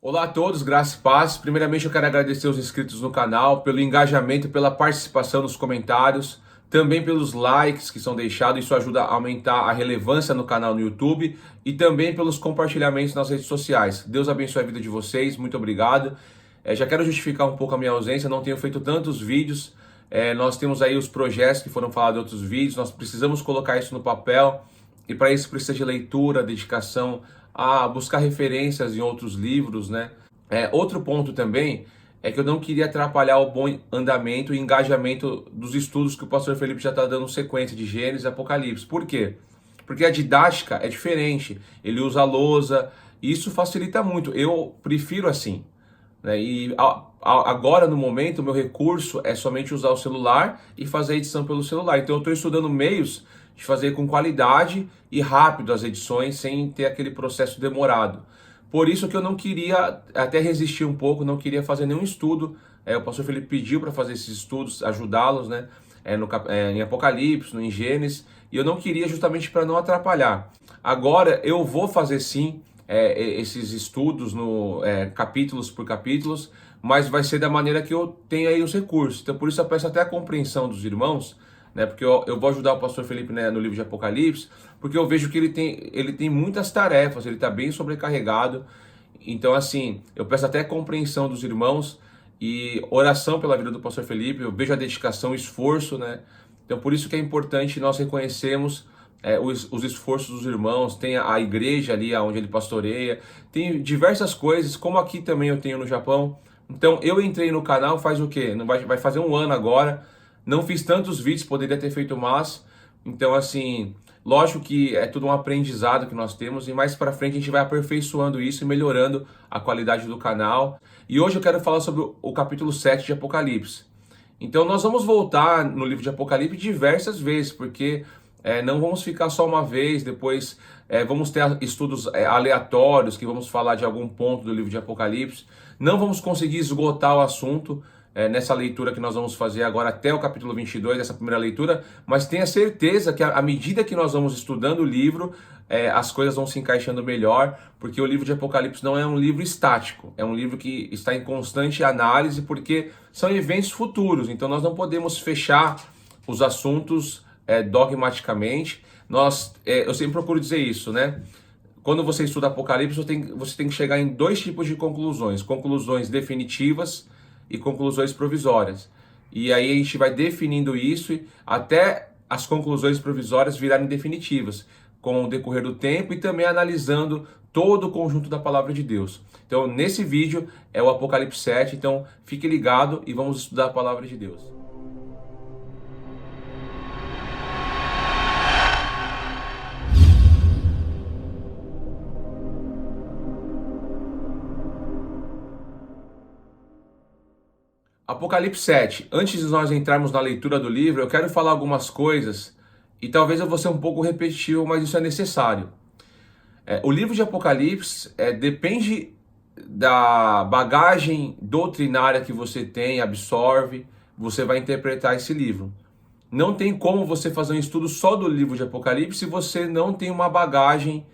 Olá a todos, graça e paz. Primeiramente eu quero agradecer os inscritos no canal, pelo engajamento, pela participação nos comentários, também pelos likes que são deixados, isso ajuda a aumentar a relevância no canal no YouTube e também pelos compartilhamentos nas redes sociais. Deus abençoe a vida de vocês, muito obrigado. Já quero justificar um pouco a minha ausência, não tenho feito tantos vídeos, nós temos aí os projetos que foram falados em outros vídeos, nós precisamos colocar isso no papel e para isso precisa de leitura, dedicação, a buscar referências em outros livros, né? Outro ponto também é que eu não queria atrapalhar o bom andamento e engajamento dos estudos que o pastor Felipe já está dando sequência de Gênesis e Apocalipse. Por quê? Porque a didática é diferente, ele usa a lousa, e isso facilita muito, eu prefiro assim, né? Agora, no momento, o meu recurso é somente usar o celular e fazer a edição pelo celular. Então eu estou estudando meios de fazer com qualidade e rápido as edições, sem ter aquele processo demorado. Por isso que eu não queria, até resistir um pouco, não queria fazer nenhum estudo. O pastor Felipe pediu para fazer esses estudos, ajudá-los, né? Em Apocalipse, em Gênesis, e eu não queria justamente para não atrapalhar. Agora eu vou fazer sim esses estudos no capítulos por capítulos, mas vai ser da maneira que eu tenho aí os recursos. Então por isso eu peço até a compreensão dos irmãos, né? Porque eu vou ajudar o pastor Felipe, né, no livro de Apocalipse, porque eu vejo que ele tem muitas tarefas, ele está bem sobrecarregado. Então assim, eu peço até a compreensão dos irmãos e oração pela vida do pastor Felipe. Eu vejo a dedicação, o esforço, né? Então por isso que é importante nós reconhecermos os esforços dos irmãos. Tem a igreja ali onde ele pastoreia, tem diversas coisas, como aqui também eu tenho no Japão. Então eu entrei no canal faz o quê? Vai fazer um ano agora. Não fiz tantos vídeos, poderia ter feito mais. Então assim, lógico que é tudo um aprendizado que nós temos, e mais para frente a gente vai aperfeiçoando isso e melhorando a qualidade do canal. E hoje eu quero falar sobre o capítulo 7 de Apocalipse. Então nós vamos voltar no livro de Apocalipse diversas vezes, porque não vamos ficar só uma vez, depois vamos ter estudos aleatórios que vamos falar de algum ponto do livro de Apocalipse. Não vamos conseguir esgotar o assunto nessa leitura que nós vamos fazer agora até o capítulo 22, essa primeira leitura, mas tenha certeza que à medida que nós vamos estudando o livro, as coisas vão se encaixando melhor, porque o livro de Apocalipse não é um livro estático, é um livro que está em constante análise, porque são eventos futuros, então nós não podemos fechar os assuntos dogmaticamente. Eu sempre procuro dizer isso, né? Quando você estuda Apocalipse, você tem que chegar em dois tipos de conclusões: conclusões definitivas e conclusões provisórias. E aí a gente vai definindo isso até as conclusões provisórias virarem definitivas, com o decorrer do tempo, e também analisando todo o conjunto da palavra de Deus. Então, nesse vídeo é o Apocalipse 7, então fique ligado e vamos estudar a palavra de Deus. Apocalipse 7. Antes de nós entrarmos na leitura do livro, eu quero falar algumas coisas, e talvez eu vou ser um pouco repetitivo, mas isso é necessário. O livro de Apocalipse depende da bagagem doutrinária que você tem, absorve, você vai interpretar esse livro. Não tem como você fazer um estudo só do livro de Apocalipse se você não tem uma bagagem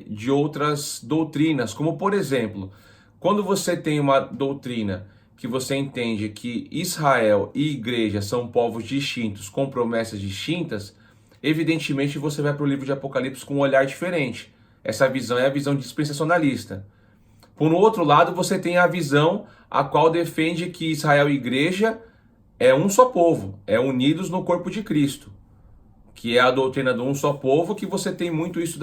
de outras doutrinas, como por exemplo, quando você tem uma doutrina que você entende que Israel e igreja são povos distintos, com promessas distintas, evidentemente você vai para o livro de Apocalipse com um olhar diferente. Essa visão é a visão dispensacionalista. Por outro lado, você tem a visão a qual defende que Israel e igreja é um só povo, unidos no corpo de Cristo, que é a doutrina do um só povo, que você tem muito isso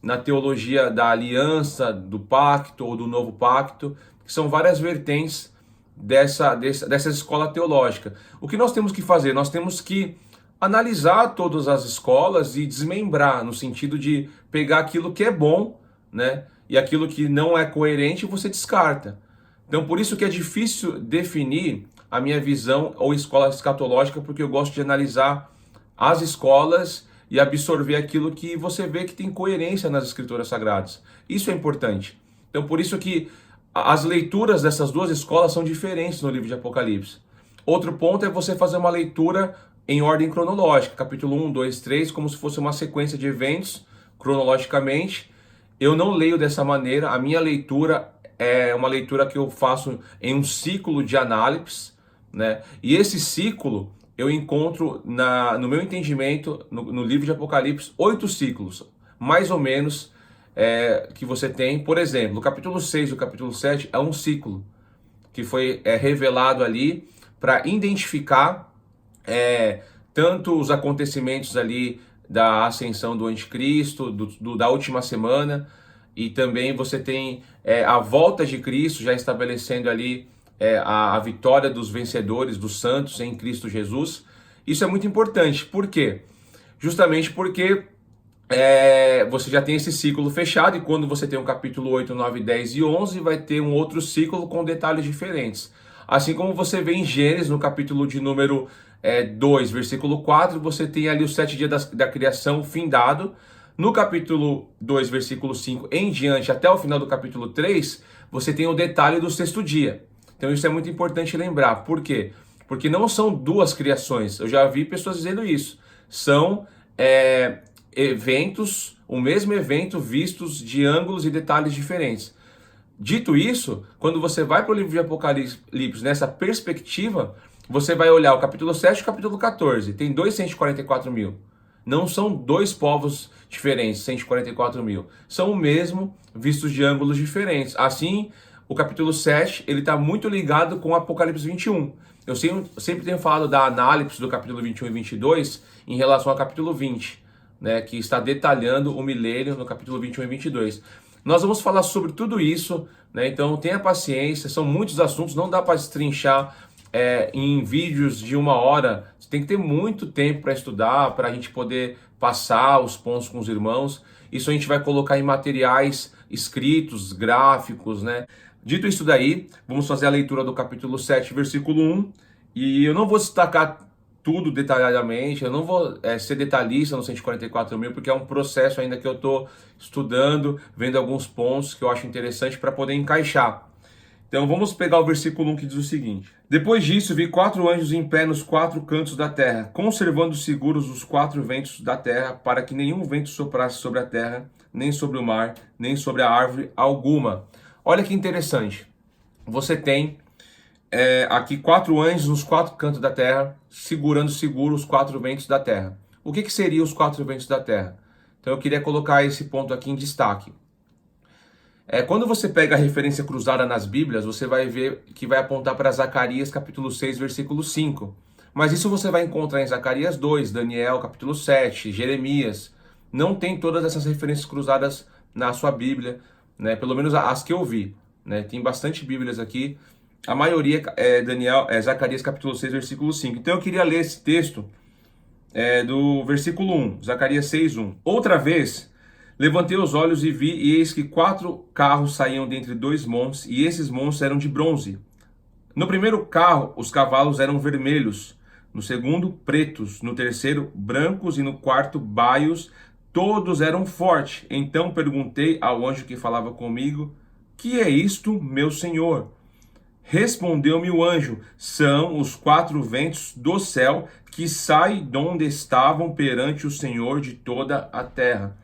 na teologia da aliança, do pacto ou do novo pacto, que são várias vertentes dessa escola teológica. O que nós temos que fazer? Nós temos que analisar todas as escolas e desmembrar, no sentido de pegar aquilo que é bom, né, e aquilo que não é coerente você descarta. Então por isso que é difícil definir a minha visão ou escola escatológica, porque eu gosto de analisar as escolas e absorver aquilo que você vê que tem coerência nas escrituras sagradas. Isso é importante. Então por isso que as leituras dessas duas escolas são diferentes no livro de Apocalipse. Outro ponto é você fazer uma leitura em ordem cronológica, capítulo 1, 2, 3, como se fosse uma sequência de eventos, cronologicamente. Eu não leio dessa maneira, a minha leitura é uma leitura que eu faço em um ciclo de Análips, né? E esse ciclo eu encontro no meu entendimento, no livro de Apocalipse, 8 ciclos, mais ou menos, que você tem. Por exemplo, o capítulo 6 e o capítulo 7 é um ciclo que foi revelado ali para identificar tanto os acontecimentos ali da ascensão do anticristo, da última semana, e também você tem a volta de Cristo, já estabelecendo ali a vitória dos vencedores, dos santos em Cristo Jesus. Isso é muito importante. Por quê? Justamente porque você já tem esse ciclo fechado, e quando você tem o capítulo 8, 9, 10 e 11, vai ter um outro ciclo com detalhes diferentes. Assim como você vê em Gênesis, no capítulo de número 2, versículo 4, você tem ali os 7 dias da criação findado. No capítulo 2, versículo 5 em diante, até o final do capítulo 3, você tem o detalhe do sexto dia. Então isso é muito importante lembrar. Por quê? Porque não são duas criações. Eu já vi pessoas dizendo isso. São eventos, o mesmo evento vistos de ângulos e detalhes diferentes. Dito isso, quando você vai para o livro de Apocalipse nessa perspectiva, você vai olhar o capítulo 7 e o capítulo 14. Tem dois 144 mil. Não são dois povos diferentes, 144 mil. São o mesmo, vistos de ângulos diferentes. Assim, o capítulo 7 ele está muito ligado com o Apocalipse 21. Eu sempre tenho falado da análise do capítulo 21 e 22 em relação ao capítulo 20, né, que está detalhando o milênio no capítulo 21 e 22. Nós vamos falar sobre tudo isso, né? Então tenha paciência, são muitos assuntos, não dá para destrinchar em vídeos de 1 hora. Você tem que ter muito tempo para estudar, para a gente poder passar os pontos com os irmãos. Isso a gente vai colocar em materiais escritos, gráficos, né? Dito isso daí, vamos fazer a leitura do capítulo 7, versículo 1. E eu não vou destacar tudo detalhadamente, eu não vou ser detalhista no 144 mil, porque é um processo ainda que eu estou estudando, vendo alguns pontos que eu acho interessante para poder encaixar. Então vamos pegar o versículo 1 que diz o seguinte: Depois disso vi 4 anjos em pé nos 4 cantos da terra, conservando seguros os 4 ventos da terra, para que nenhum vento soprasse sobre a terra, nem sobre o mar, nem sobre a árvore alguma. Olha que interessante, você tem aqui 4 anjos nos 4 cantos da terra, segurando seguro os 4 ventos da terra. O que seriam os 4 ventos da terra? Então eu queria colocar esse ponto aqui em destaque. Quando você pega a referência cruzada nas Bíblias, você vai ver que vai apontar para Zacarias capítulo 6, versículo 5. Mas isso você vai encontrar em Zacarias 2, Daniel capítulo 7, Jeremias. Não tem todas essas referências cruzadas na sua Bíblia, né? Pelo menos as que eu vi, né? Tem bastante Bíblias aqui. A maioria é Zacarias capítulo 6, versículo 5. Então eu queria ler esse texto do versículo 1, Zacarias 6, 1. Outra vez, levantei os olhos e vi, e eis que 4 carros saíam dentre 2 montes, e esses montes eram de bronze. No primeiro carro, os cavalos eram vermelhos, no segundo, pretos, no terceiro, brancos, e no quarto, baios. Todos eram fortes. Então perguntei ao anjo que falava comigo: Que é isto, meu senhor? Respondeu-me o anjo: São os 4 ventos do céu que saem de onde estavam perante o Senhor de toda a terra.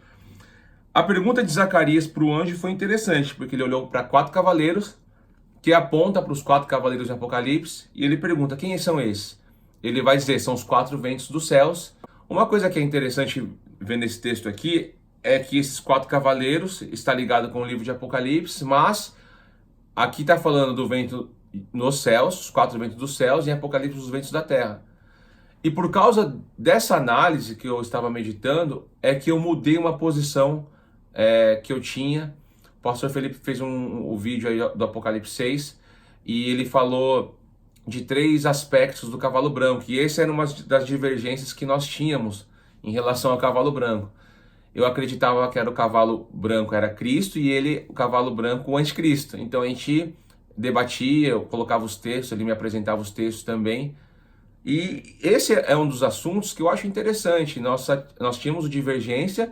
A pergunta de Zacarias para o anjo foi interessante, porque ele olhou para 4 cavaleiros, que aponta para os 4 cavaleiros de Apocalipse, e ele pergunta: quem são esses? Ele vai dizer: são os 4 ventos dos céus. Uma coisa que é interessante ver nesse texto aqui é que esses 4 cavaleiros está ligado com o livro de Apocalipse, mas aqui está falando do vento nos céus, os 4 ventos dos céus, e em Apocalipse os ventos da terra. E por causa dessa análise que eu estava meditando, é que eu mudei uma posição que eu tinha. O pastor Felipe fez o vídeo aí do Apocalipse 6, e ele falou de 3 aspectos do cavalo branco, e essa era uma das divergências que nós tínhamos em relação ao cavalo branco. Eu acreditava que era o cavalo branco era Cristo, e o cavalo branco, o anticristo. Então a gente debatia, eu colocava os textos, ele me apresentava os textos também. E esse é um dos assuntos que eu acho interessante. Nós tínhamos divergência,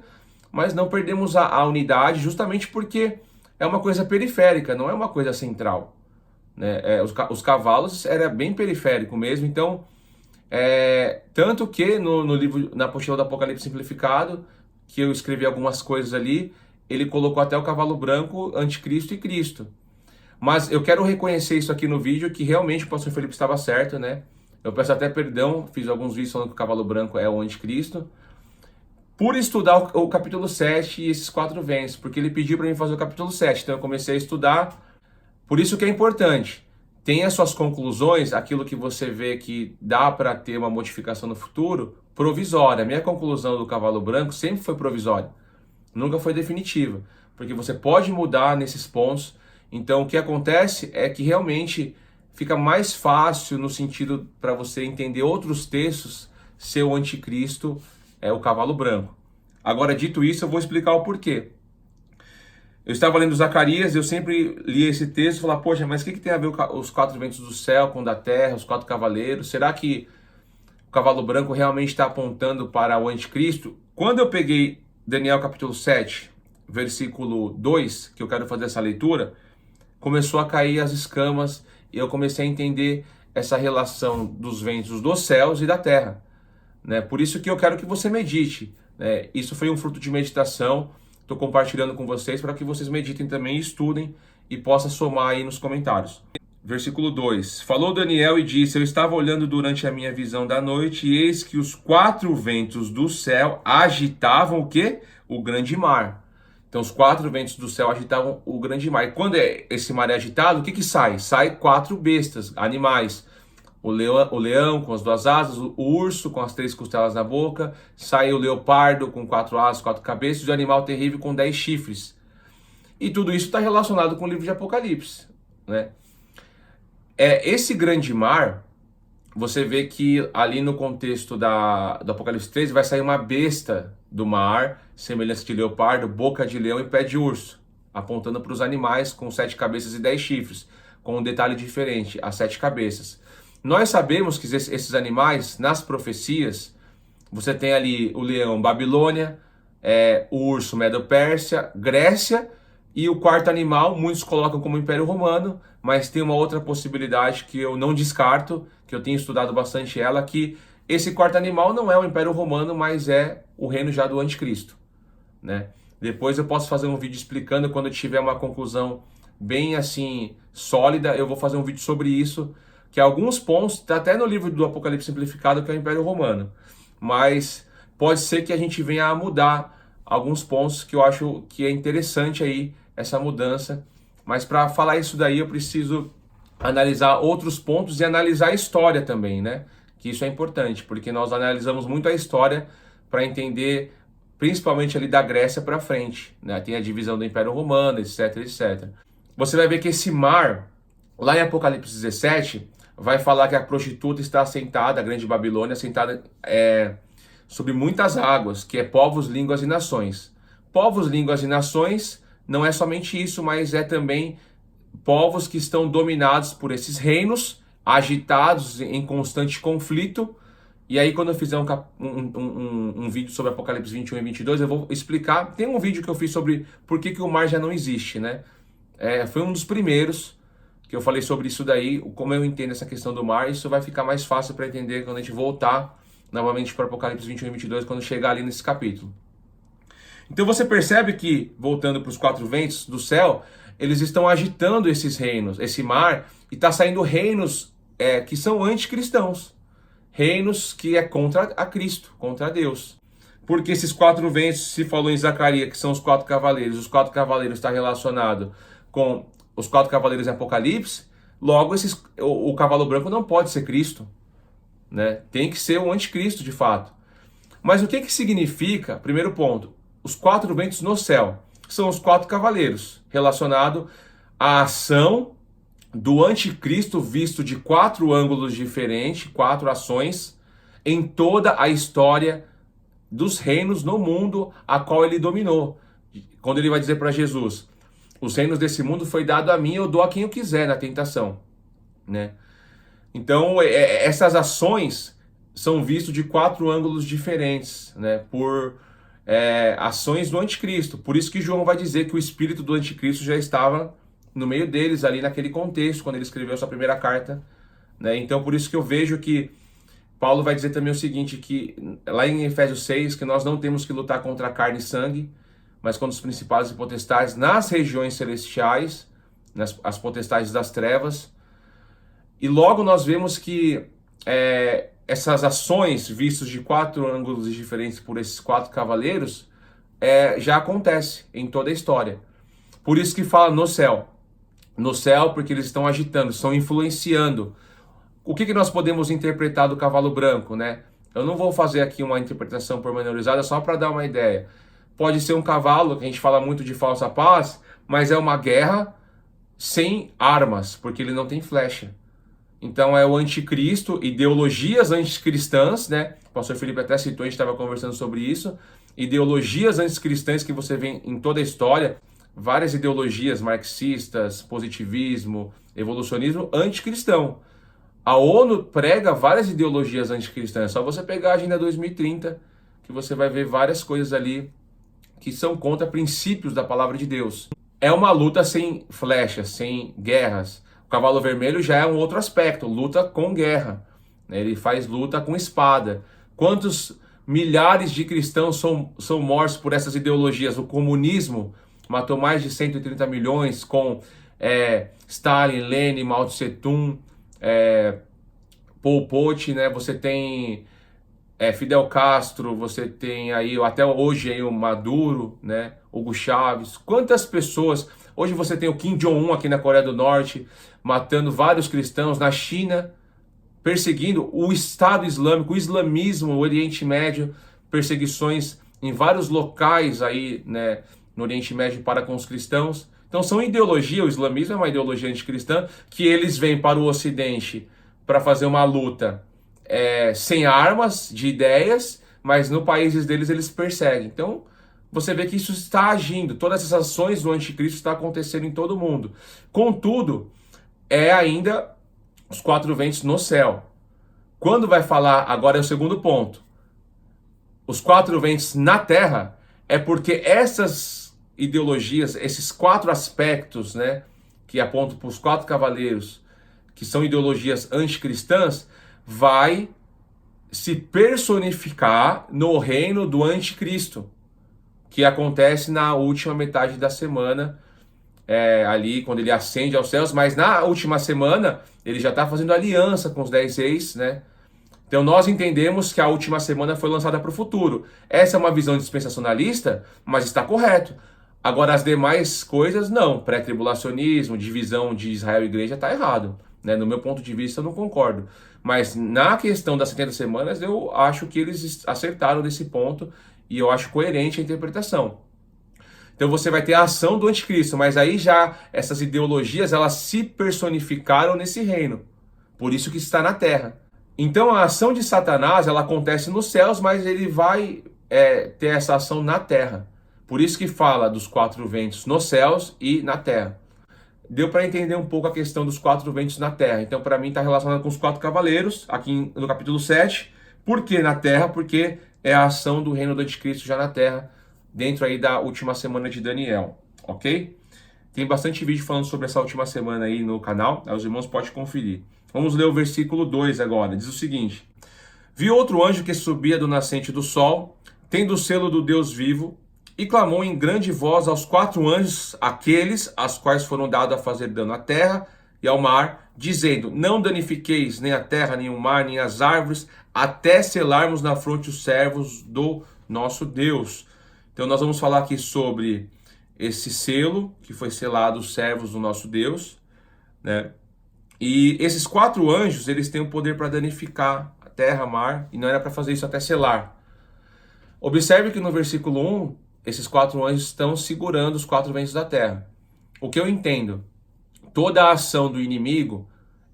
mas não perdemos a unidade, justamente porque é uma coisa periférica, não é uma coisa central, né? Os cavalos era bem periférico mesmo. Então, tanto que no livro, na apostila do Apocalipse Simplificado, que eu escrevi algumas coisas ali, ele colocou até o cavalo branco, anticristo e Cristo. Mas eu quero reconhecer isso aqui no vídeo, que realmente o pastor Felipe estava certo, né? Eu peço até perdão, fiz alguns vídeos falando que o cavalo branco é o anticristo, por estudar o capítulo 7 e esses 4 ventos, porque ele pediu para mim fazer o capítulo 7, então eu comecei a estudar. Por isso que é importante, tenha suas conclusões, aquilo que você vê que dá para ter uma modificação no futuro, provisória. A minha conclusão do cavalo branco sempre foi provisória, nunca foi definitiva, porque você pode mudar nesses pontos. Então o que acontece é que realmente fica mais fácil no sentido para você entender outros textos, ser o anticristo é o cavalo branco. Agora, dito isso, eu vou explicar o porquê. Eu estava lendo Zacarias, eu sempre li esse texto e falava, poxa, mas o que tem a ver os 4 ventos do céu com o da terra, os 4 cavaleiros? Será que o cavalo branco realmente está apontando para o anticristo? Quando eu peguei Daniel capítulo 7, versículo 2, que eu quero fazer essa leitura, começou a cair as escamas e eu comecei a entender essa relação dos ventos dos céus e da terra, né? Por isso que eu quero que você medite, né? Isso foi um fruto de meditação. Estou compartilhando com vocês para que vocês meditem também, estudem e possam somar aí nos comentários. Versículo 2. Falou Daniel e disse, eu estava olhando durante a minha visão da noite e eis que os 4 ventos do céu agitavam o quê? O grande mar. Então os 4 ventos do céu agitavam o grande mar. E quando esse mar é agitado, o que sai? Sai 4 bestas, animais. O leão com as 2 asas, o urso com as 3 costelas na boca, sai o leopardo com 4 asas, 4 cabeças, e o animal terrível com 10 chifres. E tudo isso está relacionado com o livro de Apocalipse, né? Esse grande mar, você vê que ali no contexto do Apocalipse 13 vai sair uma besta do mar, semelhança de leopardo, boca de leão e pé de urso, apontando para os animais com 7 cabeças e 10 chifres, com um detalhe diferente, as 7 cabeças. Nós sabemos que esses animais, nas profecias, você tem ali o leão, Babilônia, o urso, Medo-Pérsia, Grécia, e o 4º animal, muitos colocam como Império Romano, mas tem uma outra possibilidade que eu não descarto, que eu tenho estudado bastante ela, que esse 4º animal não é o Império Romano, mas é o reino já do Anticristo, né? Depois eu posso fazer um vídeo explicando, quando eu tiver uma conclusão bem assim, sólida, eu vou fazer um vídeo sobre isso, que alguns pontos, está até no livro do Apocalipse Simplificado, que é o Império Romano. Mas pode ser que a gente venha a mudar alguns pontos que eu acho que é interessante aí, essa mudança. Mas para falar isso daí, eu preciso analisar outros pontos e analisar a história também, né? Que isso é importante, porque nós analisamos muito a história para entender, principalmente ali da Grécia para frente, né? Tem a divisão do Império Romano, etc, etc. Você vai ver que esse mar, lá em Apocalipse 17, vai falar que a prostituta está assentada, a grande Babilônia, assentada sobre muitas águas, que é povos, línguas e nações. Povos, línguas e nações não é somente isso, mas é também povos que estão dominados por esses reinos, agitados em constante conflito. E aí quando eu fizer um vídeo sobre Apocalipse 21 e 22, eu vou explicar. Tem um vídeo que eu fiz sobre por que o mar já não existe, né? Foi um dos primeiros que eu falei sobre isso daí, como eu entendo essa questão do mar. Isso vai ficar mais fácil para entender quando a gente voltar novamente para Apocalipse 21 e 22, quando chegar ali nesse capítulo. Então você percebe que, voltando para os 4 ventos do céu, eles estão agitando esses reinos, esse mar, e está saindo reinos que são anticristãos, reinos que é contra a Cristo, contra Deus. Porque esses 4 ventos, se falou em Zacarias, que são os 4 cavaleiros, os 4 cavaleiros está relacionado com os 4 cavaleiros em Apocalipse, logo o cavalo branco não pode ser Cristo, né? Tem que ser o anticristo de fato. Mas o que significa, primeiro ponto, os 4 ventos no céu? São os 4 cavaleiros, relacionado à ação do anticristo visto de 4 ângulos diferentes, 4 ações, em toda a história dos reinos no mundo a qual ele dominou. Quando ele vai dizer para Jesus, os reinos desse mundo foi dado a mim, eu dou a quem eu quiser na tentação, né? Então essas ações são vistas de 4 ângulos diferentes, né? Por ações do anticristo. Por isso que João vai dizer que o espírito do anticristo já estava no meio deles ali naquele contexto, quando ele escreveu sua primeira carta, né? Então por isso que eu vejo que Paulo vai dizer também o seguinte, que lá em Efésios 6, que nós não temos que lutar contra carne e sangue, mas contra os principados e potestades nas regiões celestiais, as potestades das trevas. E logo nós vemos que essas ações vistas de 4 ângulos diferentes por esses 4 cavaleiros já acontece em toda a história. Por isso que fala no céu. No céu, porque eles estão agitando, estão influenciando. O que nós podemos interpretar do cavalo branco, né? Eu não vou fazer aqui uma interpretação pormenorizada só para dar uma ideia. Pode ser um cavalo, que a gente fala muito de falsa paz, mas é uma guerra sem armas, porque ele não tem flecha. Então é o anticristo, ideologias anticristãs, né? O pastor Felipe até citou, a gente estava conversando sobre isso. Ideologias anticristãs que você vê em toda a história, várias ideologias marxistas, positivismo, evolucionismo, anticristão. A ONU prega várias ideologias anticristãs. É só você pegar a Agenda 2030, que você vai ver várias coisas ali que são contra princípios da palavra de Deus. É uma luta sem flechas, sem guerras. O cavalo vermelho já é um outro aspecto, luta com guerra. Ele faz luta com espada. Quantos milhares de cristãos são mortos por essas ideologias? O comunismo matou mais de 130 milhões com Stalin, Lenin, Mao Tse Tung, Pol Pot, né? Você tem Fidel Castro, você tem aí até hoje aí o Maduro, né? Hugo Chávez. Quantas pessoas... Hoje você tem o Kim Jong-un aqui na Coreia do Norte, matando vários cristãos. Na China, perseguindo o Estado Islâmico, o islamismo, o Oriente Médio, perseguições em vários locais aí, né, no Oriente Médio para com os cristãos. Então são ideologia, o islamismo é uma ideologia anticristã, que eles vêm para o Ocidente para fazer uma luta sem armas, de ideias, mas no países deles eles perseguem. Então você vê que isso está agindo, todas essas ações do anticristo estão acontecendo em todo mundo. Contudo, ainda os 4 ventos no céu. Quando vai falar, agora é o segundo ponto, os 4 ventos na terra, é porque essas ideologias, esses 4 aspectos, né, que apontam para os 4 cavaleiros, que são ideologias anticristãs, vai se personificar no reino do anticristo, que acontece na última metade da semana, ali quando ele ascende aos céus, mas na última semana ele já está fazendo aliança com os 10 reis, né? Então nós entendemos que a última semana foi lançada para o futuro. Essa é uma visão dispensacionalista, mas está correto. Agora as demais coisas não, pré-tribulacionismo, divisão de Israel e igreja está errado, né? No meu ponto de vista eu não concordo. Mas na questão das 70 semanas eu acho que eles acertaram nesse ponto e eu acho coerente a interpretação. Então você vai ter a ação do anticristo, mas aí já essas ideologias elas se personificaram nesse reino. Por isso que está na terra. Então a ação de Satanás ela acontece nos céus, mas ele vai ter essa ação na terra. Por isso que fala dos 4 ventos nos céus e na terra. Deu para entender um pouco a questão dos 4 ventos na terra. Então para mim está relacionado com os 4 cavaleiros, aqui no capítulo 7. Por que na terra? Porque é a ação do reino do anticristo já na terra, dentro aí da última semana de Daniel, ok? Tem bastante vídeo falando sobre essa última semana aí no canal, os irmãos podem conferir. Vamos ler o versículo 2 agora, diz o seguinte: Vi outro anjo que subia do nascente do sol, tendo o selo do Deus vivo, e clamou em grande voz aos 4 anjos, aqueles aos quais foram dados a fazer dano à terra e ao mar, dizendo: Não danifiqueis nem a terra, nem o mar, nem as árvores, até selarmos na fronte os servos do nosso Deus. Então nós vamos falar aqui sobre esse selo que foi selado, os servos do nosso Deus, né? E esses 4 anjos, eles têm o poder para danificar a terra, mar, e não era para fazer isso até selar. Observe que no versículo 1, esses 4 anjos estão segurando os 4 ventos da terra. O que eu entendo? Toda a ação do inimigo,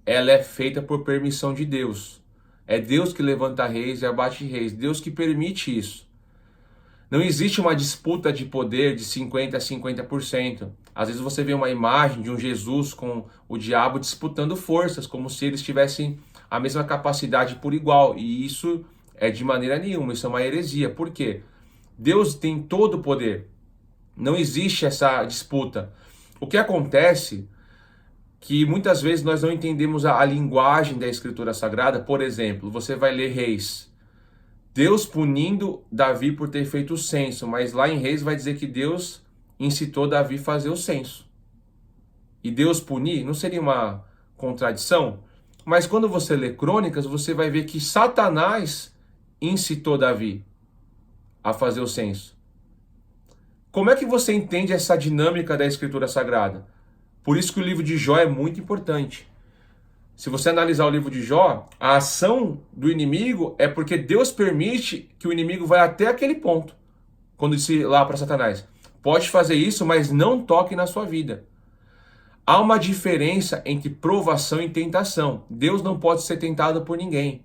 ela é feita por permissão de Deus. É Deus que levanta reis e abate reis. Deus que permite isso. Não existe uma disputa de poder de 50% a 50%. Às vezes você vê uma imagem de um Jesus com o diabo disputando forças, como se eles tivessem a mesma capacidade por igual. E isso é de maneira nenhuma, isso é uma heresia. Por quê? Deus tem todo o poder. Não existe essa disputa. O que acontece que muitas vezes nós não entendemos a linguagem da Escritura Sagrada. Por exemplo, você vai ler Reis. Deus punindo Davi por ter feito o censo, mas lá em Reis vai dizer que Deus incitou Davi a fazer o censo. e Deus punir, não seria uma contradição? Mas quando você lê Crônicas, você vai ver que Satanás incitou Davi a fazer o censo. Como é que você entende essa dinâmica da Escritura Sagrada? Por isso que o livro de Jó é muito importante. Se você analisar o livro de Jó, a ação do inimigo é porque Deus permite que o inimigo vá até aquele ponto. Quando disse lá para Satanás, pode fazer isso, mas não toque na sua vida. Há uma diferença entre provação e tentação. Deus não pode ser tentado por ninguém.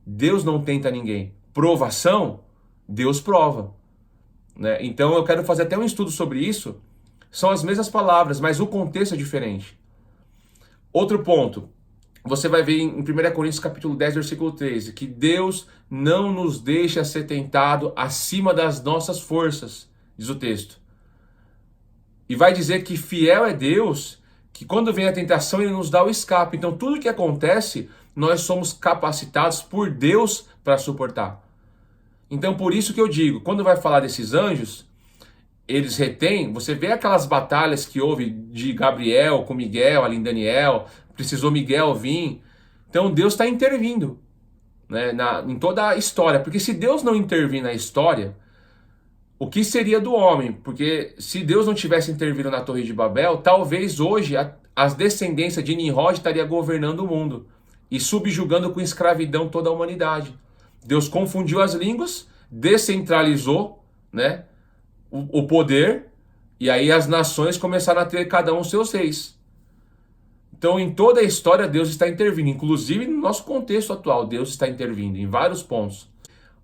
Deus não tenta ninguém. Provação, Deus prova. Né? Então eu quero fazer até um estudo sobre isso. São as mesmas palavras, mas o contexto é diferente. Outro ponto, você vai ver em 1 Coríntios capítulo 10, versículo 13, que Deus não nos deixa ser tentado acima das nossas forças, diz o texto. E vai dizer que fiel é Deus, que quando vem a tentação ele nos dá o escape. Então tudo que acontece, nós somos capacitados por Deus para suportar. Então por isso que eu digo, quando vai falar desses anjos, eles retêm, você vê aquelas batalhas que houve de Gabriel com Miguel, ali em Daniel, precisou Miguel vir. Então Deus está intervindo, né, em toda a história. Porque se Deus não intervir na história, o que seria do homem? Porque se Deus não tivesse intervindo na Torre de Babel, talvez hoje as descendências de Nimrod estariam governando o mundo e subjugando com escravidão toda a humanidade. Deus confundiu as línguas, descentralizou, né, o poder, e aí as nações começaram a ter cada um seus reis. Então em toda a história Deus está intervindo, inclusive no nosso contexto atual, Deus está intervindo em vários pontos.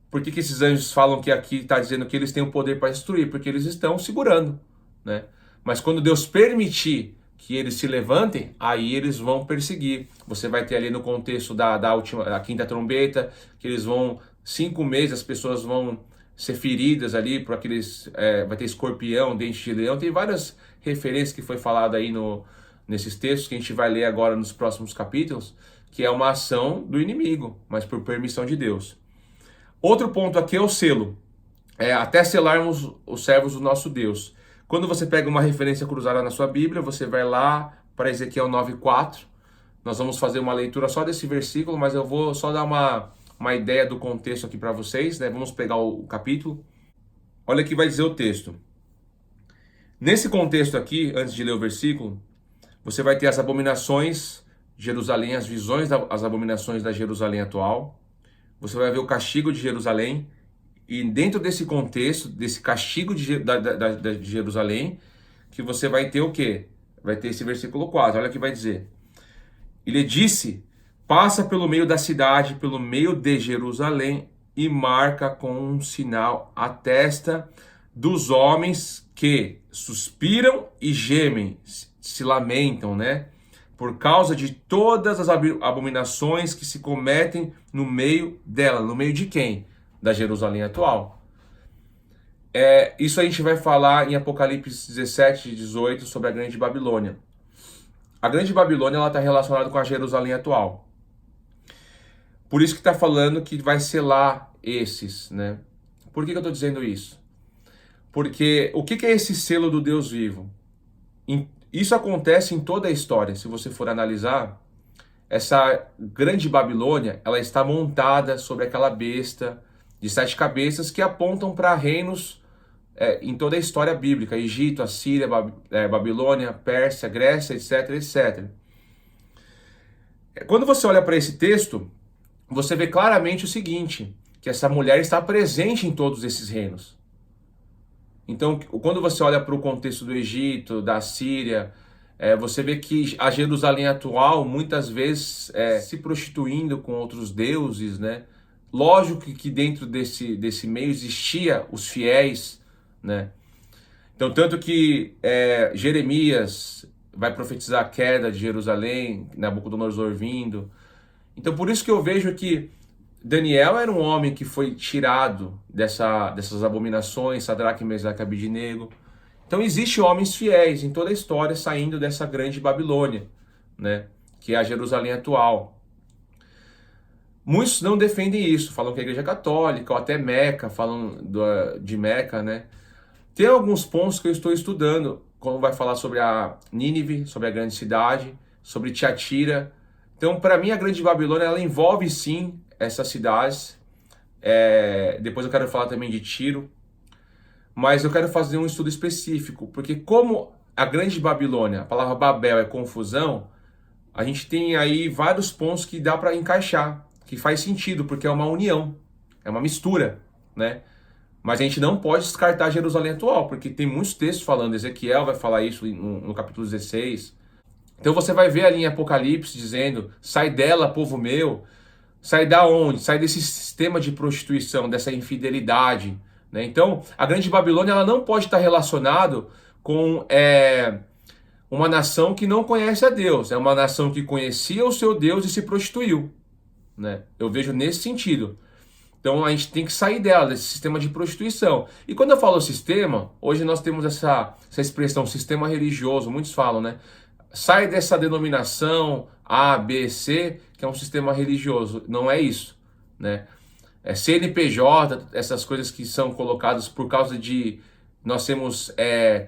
Por que esses anjos falam que aqui está dizendo que eles têm o poder para destruir? Porque eles estão segurando, né? Mas quando Deus permitir que eles se levantem, aí eles vão perseguir. Você vai ter ali no contexto da quinta trombeta, que eles vão, 5 meses as pessoas vão ser feridas ali por aqueles, vai ter escorpião, dente de leão, tem várias referências que foi falado aí nesses textos que a gente vai ler agora nos próximos capítulos, que é uma ação do inimigo, mas por permissão de Deus. Outro ponto aqui é o selo, até selarmos os servos do nosso Deus. Quando você pega uma referência cruzada na sua Bíblia, você vai lá para Ezequiel 9:4, nós vamos fazer uma leitura só desse versículo, mas eu vou só dar uma ideia do contexto aqui para vocês, né? Vamos pegar o capítulo. Olha o que vai dizer o texto. Nesse contexto aqui, antes de ler o versículo, você vai ter as abominações de Jerusalém, as visões das abominações da Jerusalém atual. Você vai ver o castigo de Jerusalém, e dentro desse contexto, desse castigo de Jerusalém, que você vai ter o quê? Vai ter esse versículo 4, olha o que vai dizer. Ele disse, passa pelo meio da cidade, pelo meio de Jerusalém, e marca com um sinal a testa dos homens que suspiram e gemem, se lamentam, né? Por causa de todas as abominações que se cometem no meio dela. No meio de quem? Da Jerusalém atual. Isso a gente vai falar em Apocalipse 17 e 18 sobre a Grande Babilônia. A Grande Babilônia está relacionada com a Jerusalém atual. Por isso que está falando que vai selar esses, né? Por que eu estou dizendo isso? Porque o que é esse selo do Deus vivo? Isso acontece em toda a história. Se você for analisar, essa Grande Babilônia, ela está montada sobre aquela besta de 7 cabeças que apontam para reinos em toda a história bíblica. Egito, Assíria, Babilônia, Pérsia, Grécia, etc, etc. Quando você olha para esse texto, você vê claramente o seguinte, que essa mulher está presente em todos esses reinos. Então, quando você olha para o contexto do Egito, da Síria, você vê que a Jerusalém atual, muitas vezes, se prostituindo com outros deuses, né? Lógico que dentro desse meio existia os fiéis, né? Então, tanto que Jeremias vai profetizar a queda de Jerusalém, Nabucodonosor vindo. Então, por isso que eu vejo que Daniel era um homem que foi tirado dessas abominações, Sadraque, Mesaque e Abidnego. Então existem homens fiéis em toda a história saindo dessa Grande Babilônia, né, que é a Jerusalém atual. Muitos não defendem isso, falam que a Igreja Católica, ou até Meca, falam de Meca, né. Tem alguns pontos que eu estou estudando quando vai falar sobre a Nínive, sobre a grande cidade, sobre Tiatira. Então, para mim, a Grande Babilônia, ela envolve sim essas cidades. Depois eu quero falar também de Tiro, mas eu quero fazer um estudo específico, porque como a Grande Babilônia, a palavra Babel é confusão, a gente tem aí vários pontos que dá para encaixar, que faz sentido, porque é uma união, é uma mistura, né? Mas a gente não pode descartar Jerusalém atual, porque tem muitos textos falando, Ezequiel vai falar isso no capítulo 16. Então você vai ver ali em Apocalipse dizendo, sai dela, povo meu. Sai da onde? Sai desse sistema de prostituição, dessa infidelidade, né? Então, a Grande Babilônia, ela não pode estar relacionado com uma nação que não conhece a Deus. É uma nação que conhecia o seu Deus e se prostituiu, né? Eu vejo nesse sentido. Então a gente tem que sair dela, desse sistema de prostituição. E quando eu falo sistema, hoje nós temos essa expressão, sistema religioso, muitos falam, né? Sai dessa denominação A, B, C, que é um sistema religioso. Não é isso, né? CNPJ, essas coisas que são colocadas por causa de nós sermos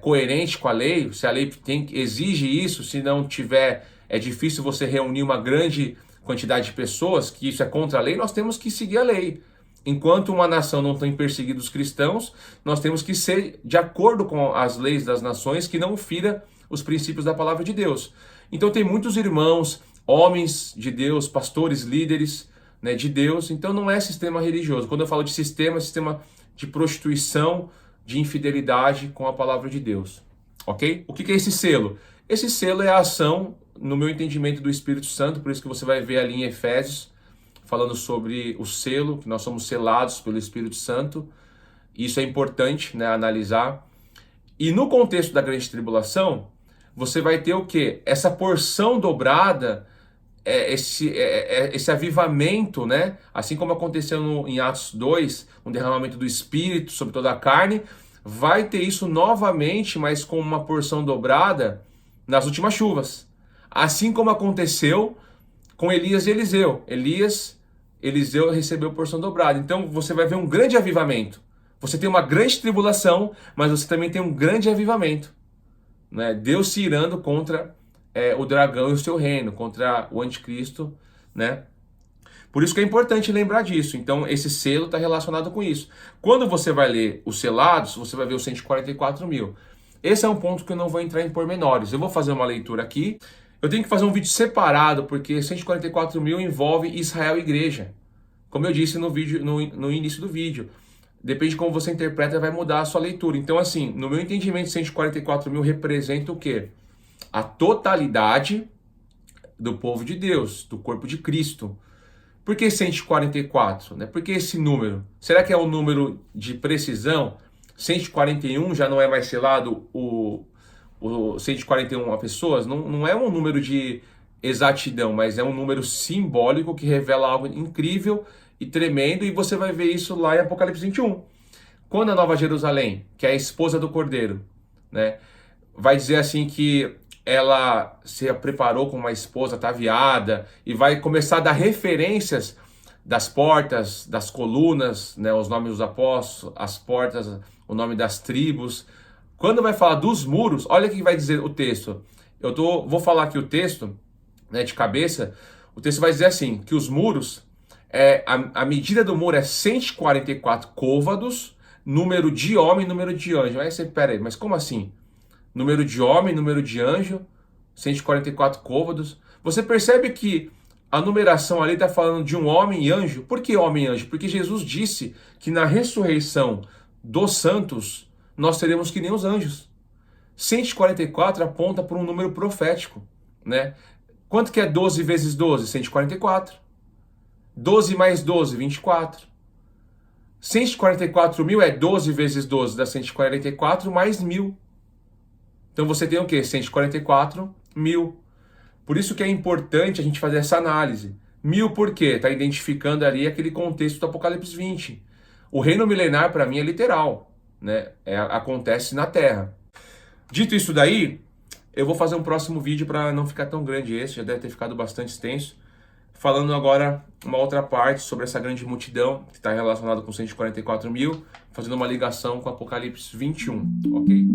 coerentes com a lei. Se a lei exige isso, se não tiver, é difícil você reunir uma grande quantidade de pessoas, que isso é contra a lei, nós temos que seguir a lei. Enquanto uma nação não tem perseguido os cristãos, nós temos que ser de acordo com as leis das nações, que não fira os princípios da palavra de Deus. Então tem muitos irmãos, homens de Deus, pastores, líderes, né, de Deus. Então não é sistema religioso. Quando eu falo de sistema, é sistema de prostituição, de infidelidade com a palavra de Deus. Ok? O que é esse selo? Esse selo é a ação, no meu entendimento, do Espírito Santo, por isso que você vai ver ali em Efésios, falando sobre o selo, que nós somos selados pelo Espírito Santo. Isso é importante, né, analisar. E no contexto da grande tribulação, você vai ter o quê? Essa porção dobrada, esse avivamento, né? Assim como aconteceu em Atos 2, um derramamento do Espírito sobre toda a carne, vai ter isso novamente, mas com uma porção dobrada nas últimas chuvas. Assim como aconteceu com Elias e Eliseu. Eliseu recebeu porção dobrada. Então você vai ver um grande avivamento. Você tem uma grande tribulação, mas você também tem um grande avivamento, né? Deus se irando contra o dragão e o seu reino, contra o anticristo, né? Por isso que é importante lembrar disso. Então esse selo está relacionado com isso. Quando você vai ler os selados, você vai ver os 144 mil. Esse é um ponto que eu não vou entrar em pormenores. Eu vou fazer uma leitura aqui. Eu tenho que fazer um vídeo separado, porque 144 mil envolve Israel e igreja. Como eu disse no vídeo, no início do vídeo. Depende de como você interpreta, vai mudar a sua leitura. Então, assim, no meu entendimento, 144 mil representa o quê? A totalidade do povo de Deus, do corpo de Cristo. Por que 144? Né? Por que esse número? Será que é um número de precisão? 141 já não é mais selado o 141 pessoas? Não é um número de exatidão, mas é um número simbólico que revela algo incrível e tremendo, e você vai ver isso lá em Apocalipse 21. Quando a Nova Jerusalém, que é a esposa do Cordeiro, né, vai dizer assim que ela se preparou com uma esposa ataviada e vai começar a dar referências das portas, das colunas, né, os nomes dos apóstolos, as portas, o nome das tribos. Quando vai falar dos muros, olha o que vai dizer o texto. Vou falar aqui o texto, né, de cabeça. O texto vai dizer assim, que os muros, a medida do muro é 144 côvados, número de homem, número de anjo. Aí você, pera aí, mas como assim? Número de homem, número de anjo, 144 côvados. Você percebe que a numeração ali está falando de um homem e anjo. Por que homem e anjo? Porque Jesus disse que na ressurreição dos santos, nós seremos que nem os anjos. 144 aponta para um número profético, né? Quanto que é 12 vezes 12? 144. 12 mais 12, 24. 144 mil é 12 vezes 12, dá 144 mais 1000. Então você tem o quê? 144 mil. Por isso que é importante a gente fazer essa análise. 1000 por quê? Está identificando ali aquele contexto do Apocalipse 20. O reino milenar para mim é literal, né? Acontece na Terra. Dito isso daí, eu vou fazer um próximo vídeo para não ficar tão grande esse, já deve ter ficado bastante extenso. Falando agora uma outra parte sobre essa grande multidão que está relacionada com 144 mil, fazendo uma ligação com Apocalipse 21, ok?